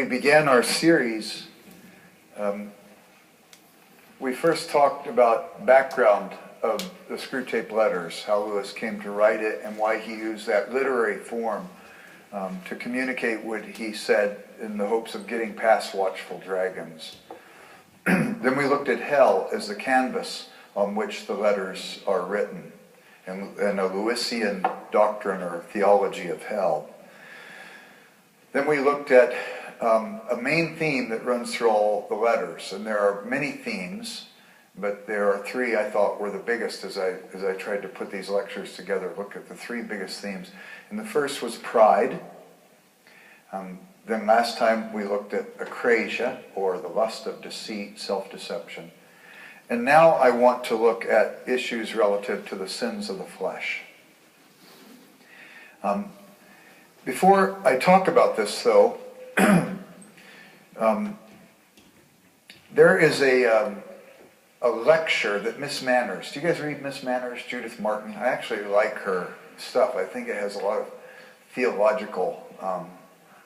began our series, we first talked about background of the Screwtape Letters, how Lewis came to write it and why he used that literary form to communicate what he said in the hopes of getting past watchful dragons. Then we looked at hell as the canvas on which the letters are written, and a Lewisian doctrine or theology of hell. Then we looked at a main theme that runs through all the letters, and there are many themes, but there are three I thought were the biggest as I tried to put these lectures together, look at the three biggest themes. And the first was pride. Then last time we looked at akrasia, or the lust of deceit, self-deception. And now I want to look at issues relative to the sins of the flesh. Before I talk about this, though, there is a lecture that Miss Manners, do you guys read Miss Manners, Judith Martin? I actually like her stuff. I think it has a lot of theological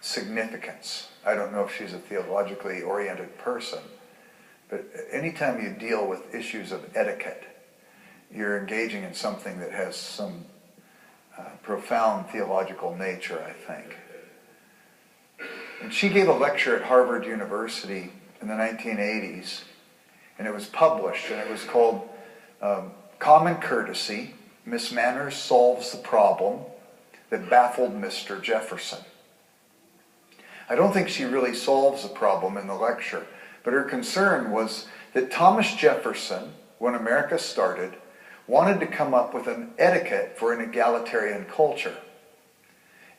significance. I don't know if she's a theologically oriented person, but anytime you deal with issues of etiquette, you're engaging in something that has some profound theological nature, I think. And she gave a lecture at Harvard University in the 1980s, and it was published, and it was called Common Courtesy, Miss Manners Solves the Problem That Baffled Mr. Jefferson. I don't think she really solves the problem in the lecture, but her concern was that Thomas Jefferson, when America started, wanted to come up with an etiquette for an egalitarian culture.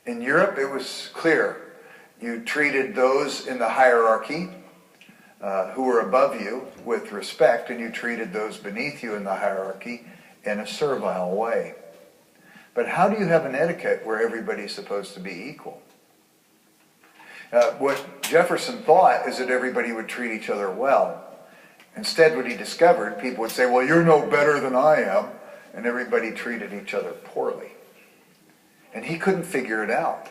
In Europe, it was clear. You treated those in the hierarchy who were above you with respect, and you treated those beneath you in the hierarchy in a servile way. But how do you have an etiquette where everybody's supposed to be equal? What Jefferson thought is that everybody would treat each other well. Instead, what he discovered, people would say, well, you're no better than I am, and everybody treated each other poorly. And he couldn't figure it out.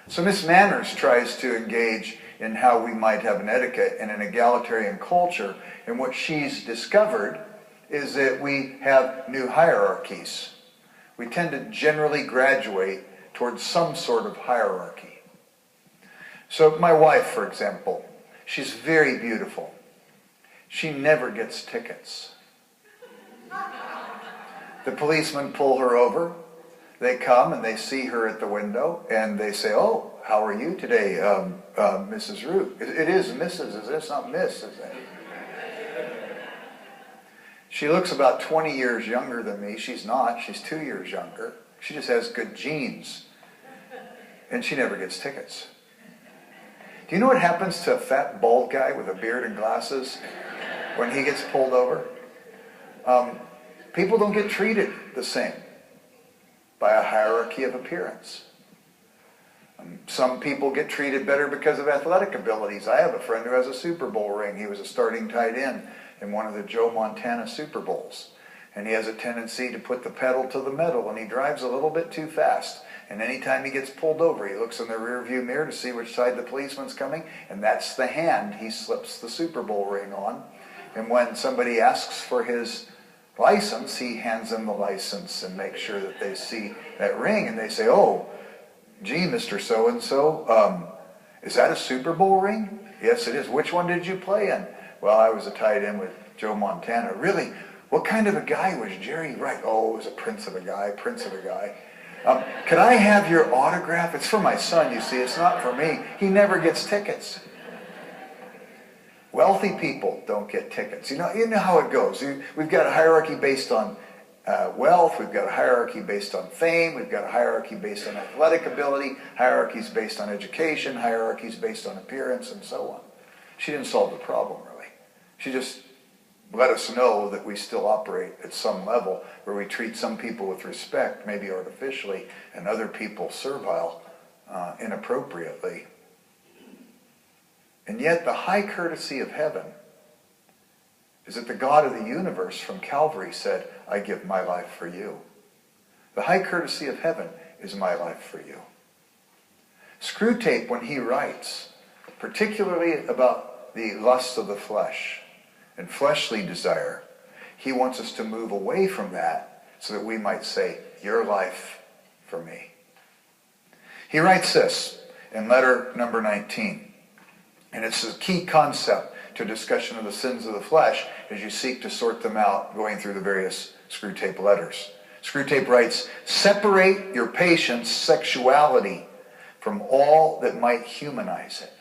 So Miss Manners tries to engage in how we might have an etiquette in an egalitarian culture, and what she's discovered is that we have new hierarchies. We tend to generally graduate towards some sort of hierarchy. So my wife, for example, she's very beautiful. She never gets tickets. The policemen pull her over. They come and they see her at the window and they say, oh, how are you today, Mrs. Root? It is Mrs., is it? It's not Miss, is it? She looks about 20 years younger than me. She's not. She's 2 years younger. She just has good genes. And she never gets tickets. Do you know what happens to a fat, bald guy with a beard and glasses when he gets pulled over? People don't get treated the same by a hierarchy of appearance. Some people get treated better because of athletic abilities. I have a friend who has a Super Bowl ring. He was a starting tight end in one of the Joe Montana Super Bowls. And he has a tendency to put the pedal to the metal, and he drives a little bit too fast. And anytime he gets pulled over, he looks in the rearview mirror to see which side the policeman's coming, and that's the hand he slips the Super Bowl ring on. And when somebody asks for his license, he hands them the license and makes sure that they see that ring, and they say, oh, gee, Mr. So-and-so, is that a Super Bowl ring? Yes, it is. Which one did you play in? Well, I was a tight end with Joe Montana. Really? What kind of a guy was Jerry Rice? Oh, it was a prince of a guy. Can I have your autograph? It's for my son, you see. It's not for me. He never gets tickets. Wealthy people don't get tickets. You know how it goes. We've got a hierarchy based on wealth. We've got a hierarchy based on fame. We've got a hierarchy based on athletic ability. Hierarchies based on education. Hierarchies based on appearance, and so on. She didn't solve the problem, really. She just let us know that we still operate at some level where we treat some people with respect, maybe artificially, and other people servile, inappropriately. And yet the high courtesy of heaven is that the God of the universe from Calvary said, I give my life for you. The high courtesy of heaven is my life for you. Screwtape, when he writes, particularly about the lust of the flesh and fleshly desire. He wants us to move away from that so that we might say, your life for me. He writes this in letter number 19. And it's a key concept to discussion of the sins of the flesh as you seek to sort them out going through the various Screwtape letters. Screwtape writes, separate your patient's sexuality from all that might humanize it.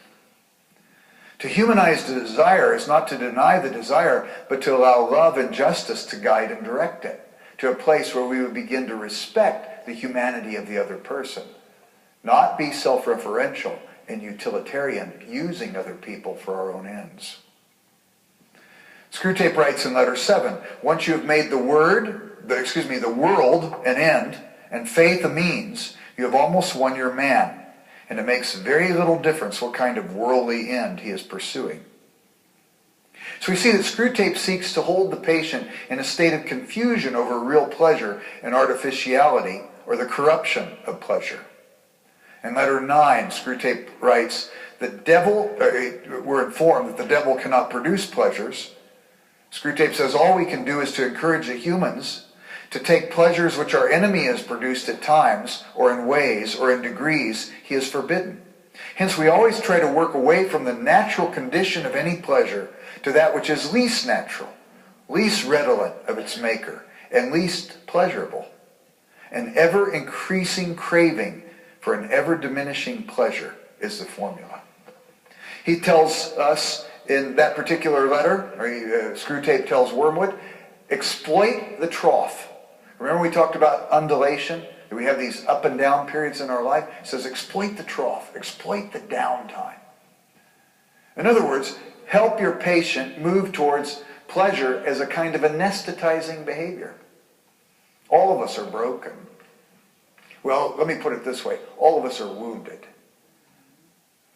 To humanize the desire is not to deny the desire, but to allow love and justice to guide and direct it to a place where we would begin to respect the humanity of the other person, not be self-referential and utilitarian, using other people for our own ends. Screwtape writes in letter 7, once you have made the world an end and faith a means, you have almost won your man. And it makes very little difference what kind of worldly end he is pursuing. So we see that Screwtape seeks to hold the patient in a state of confusion over real pleasure and artificiality, or the corruption of pleasure. In letter 9, Screwtape writes, we're informed that the devil cannot produce pleasures. Screwtape says all we can do is to encourage the humans to take pleasures which our enemy has produced at times, or in ways, or in degrees he has forbidden. Hence we always try to work away from the natural condition of any pleasure to that which is least natural, least redolent of its maker, and least pleasurable. An ever-increasing craving for an ever-diminishing pleasure is the formula. He tells us in that particular letter, Screwtape tells Wormwood, exploit the trough. Remember we talked about undulation? That we have these up and down periods in our life? He says exploit the trough, exploit the downtime. In other words, help your patient move towards pleasure as a kind of anesthetizing behavior. All of us are broken. Well, let me put it this way. All of us are wounded.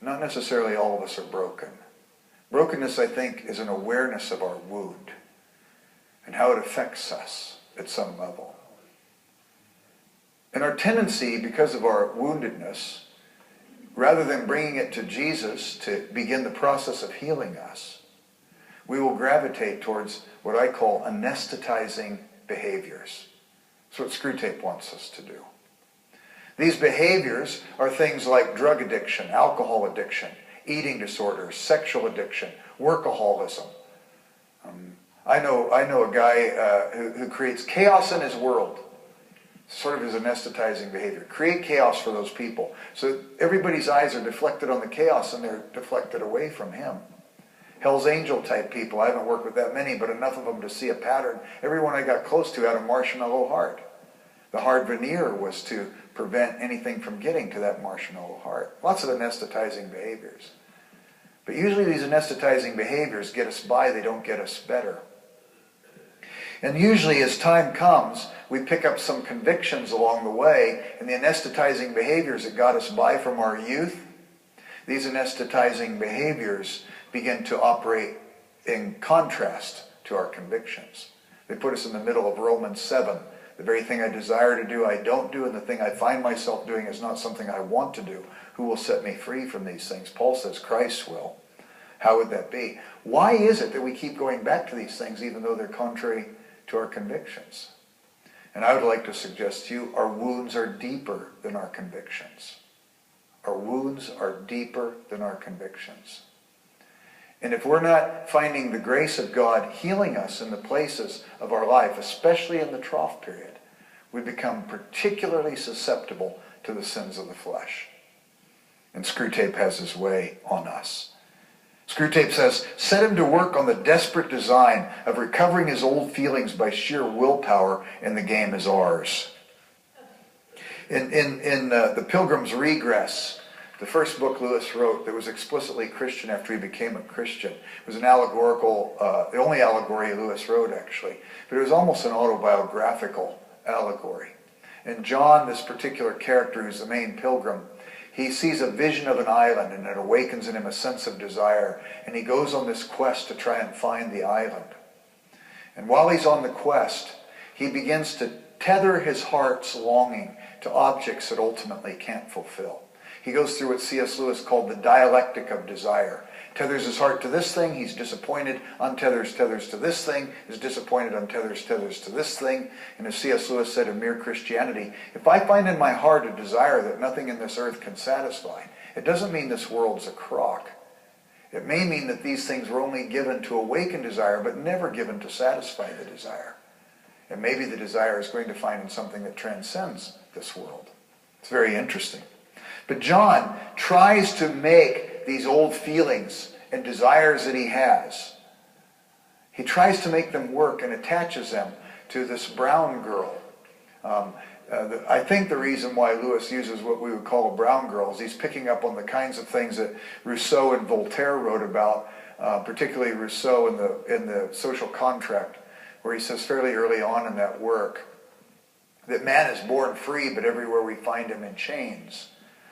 Not necessarily all of us are broken. Brokenness, I think, is an awareness of our wound and how it affects us at some level. And our tendency, because of our woundedness, rather than bringing it to Jesus to begin the process of healing us, we will gravitate towards what I call anesthetizing behaviors. That's what Screwtape wants us to do. These behaviors are things like drug addiction, alcohol addiction, eating disorders, sexual addiction, workaholism. I know a guy who creates chaos in his world. Sort of his anesthetizing behavior. Create chaos for those people. So everybody's eyes are deflected on the chaos and they're deflected away from him. Hell's Angel type people. I haven't worked with that many, but enough of them to see a pattern. Everyone I got close to had a marshmallow heart. The hard veneer was to prevent anything from getting to that marshmallow heart. Lots of anesthetizing behaviors. But usually these anesthetizing behaviors get us by, they don't get us better. And usually as time comes, we pick up some convictions along the way, and the anesthetizing behaviors that got us by from our youth, these anesthetizing behaviors begin to operate in contrast to our convictions. They put us in the middle of Romans 7. The very thing I desire to do, I don't do, and the thing I find myself doing is not something I want to do. Who will set me free from these things? Paul says Christ will. How would that be? Why is it that we keep going back to these things even though they're contrary to our convictions? And I would like to suggest to you, our wounds are deeper than our convictions. Our wounds are deeper than our convictions. And if we're not finding the grace of God healing us in the places of our life, especially in the trough period, we become particularly susceptible to the sins of the flesh. And Screwtape has his way on us. Screwtape says, set him to work on the desperate design of recovering his old feelings by sheer willpower, and the game is ours. In The Pilgrim's Regress, the first book Lewis wrote that was explicitly Christian after he became a Christian, it was an allegorical, the only allegory Lewis wrote actually, but it was almost an autobiographical allegory. And John, this particular character who's the main pilgrim, he sees a vision of an island and it awakens in him a sense of desire. And he goes on this quest to try and find the island. And while he's on the quest, he begins to tether his heart's longing to objects that ultimately can't fulfill. He goes through what C.S. Lewis called the dialectic of desire. Tethers his heart to this thing, he's disappointed. Untethers to this thing, is disappointed. Untethers to this thing. And as C.S. Lewis said in Mere Christianity, if I find in my heart a desire that nothing in this earth can satisfy, it doesn't mean this world's a crock. It may mean that these things were only given to awaken desire, but never given to satisfy the desire. And maybe the desire is going to find in something that transcends this world. It's very interesting. But John tries to make these old feelings and desires that he has, he tries to make them work and attaches them to this brown girl. I think the reason why Lewis uses what we would call a brown girl is he's picking up on the kinds of things that Rousseau and Voltaire wrote about, particularly Rousseau in the Social Contract, where he says fairly early on in that work that man is born free, but everywhere we find him in chains.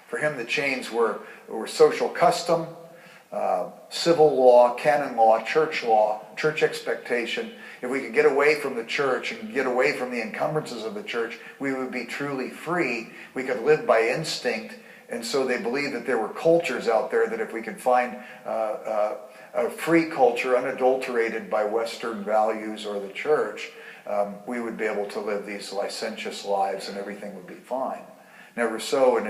For him, the chains were social custom, civil law, canon law, church expectation. If we could get away from the church and get away from the encumbrances of the church, we would be truly free. We could live by instinct. And so they believed that there were cultures out there that if we could find a free culture unadulterated by Western values or the church, we would be able to live these licentious lives and everything would be fine. Now Rousseau in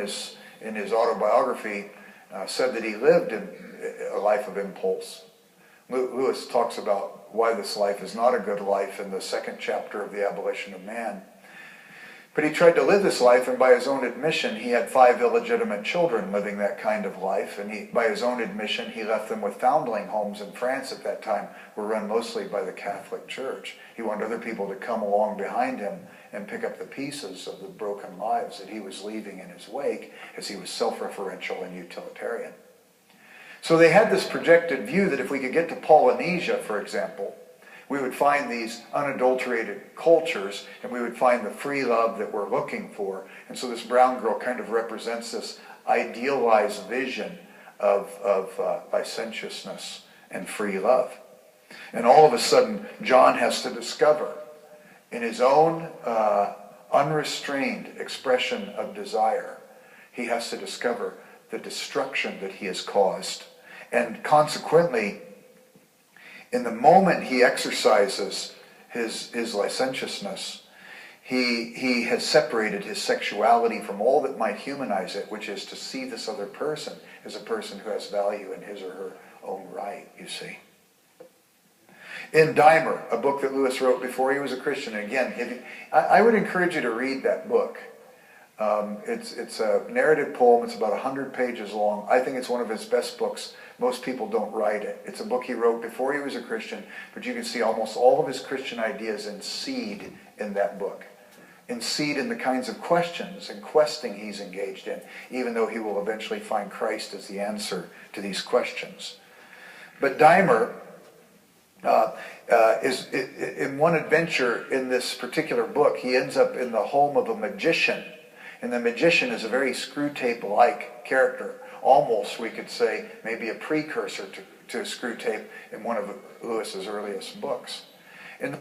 his autobiography said that he lived in a life of impulse. Lewis talks about why this life is not a good life in the second chapter of The Abolition of Man. But he tried to live this life, and by his own admission, he had 5 illegitimate children living that kind of life. And by his own admission, he left them with foundling homes in France at that time, were run mostly by the Catholic Church. He wanted other people to come along behind him and pick up the pieces of the broken lives that he was leaving in his wake, as he was self-referential and utilitarian. So they had this projected view that if we could get to Polynesia, for example, we would find these unadulterated cultures and we would find the free love that we're looking for. And so this brown girl kind of represents this idealized vision of licentiousness and free love. And all of a sudden, John has to discover in his own unrestrained expression of desire, he has to discover the destruction that he has caused. And consequently, in the moment he exercises his licentiousness, he has separated his sexuality from all that might humanize it, which is to see this other person as a person who has value in his or her own right, you see. In Dahmer, a book that Lewis wrote before he was a Christian, and again, I would encourage you to read that book. It's a narrative poem. It's about 100 pages long. I think it's one of his best books. Most people don't write it. It's a book he wrote before he was a Christian, but you can see almost all of his Christian ideas in seed in that book. In seed in the kinds of questions and questing he's engaged in, even though he will eventually find Christ as the answer to these questions. But Dahmer is in one adventure in this particular book, he ends up in the home of a magician. And the magician is a very Screwtape-like character. Almost, we could say, maybe a precursor to Screwtape in one of Lewis's earliest books. And